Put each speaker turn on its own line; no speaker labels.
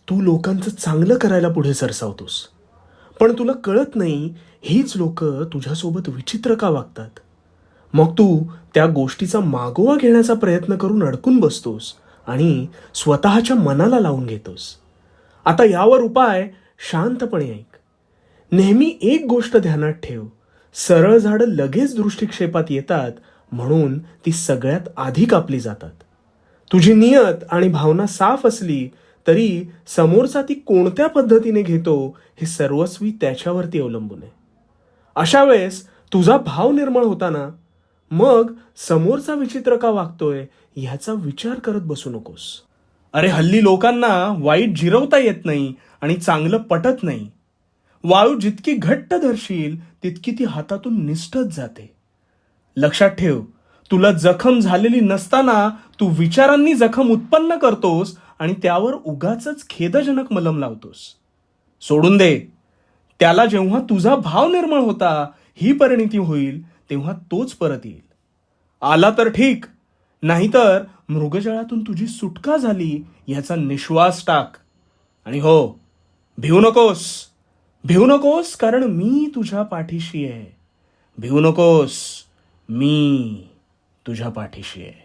तू लोकांचं चांगलं करायला पुढे सरसावतोस, पण तुला कळत नाही हीच लोक तुझ्यासोबत विचित्र का वागतात. मग तू त्या गोष्टीचा मागोवा घेण्याचा प्रयत्न करून अडकून बसतोस आणि स्वतःच्या मनाला लावून घेतोस. आता यावर उपाय शांतपणे ऐक. नेहमी एक गोष्ट ध्यानात ठेव, सरळ झाडं लगेच दृष्टिक्षेपात येतात म्हणून ती सगळ्यात आधी कापली जातात. तुझी नियत आणि भावना साफ असली तरी समोरचा ती कोणत्या पद्धतीने घेतो हे सर्वस्वी त्याच्यावरती अवलंबून आहे. अशा वेळेस तुझा भाव निर्मळ होताना मग समोरचा विचित्र का वागतोय ह्याचा विचार करत बसू नकोस. अरे हल्ली लोकांना वाईट जिरवता येत नाही आणि चांगलं पटत नाही. वाळू जितकी घट्ट धरशील तितकी ती हातातून निसटत जाते. लक्षात ठेव, तुला जखम झालेली नसताना तू विचारांनी जखम उत्पन्न करतोस आणि त्यावर उगाचच खेदजनक मलम लावतोस. सोडून दे. त्याला जेव्हा तुझा भाव निर्मळ होता ही परिणिती होईल तेव्हा तोच परत येईल. आला तर ठीक, नाहीतर मृगजळातून तुझी सुटका झाली याचा निश्वास टाक. आणि हो, भिवू नकोस. भिवू नकोस, कारण मी तुझ्या पाठीशी आहे. भिवू नकोस, मी तुझ्या पाठीशी आहे.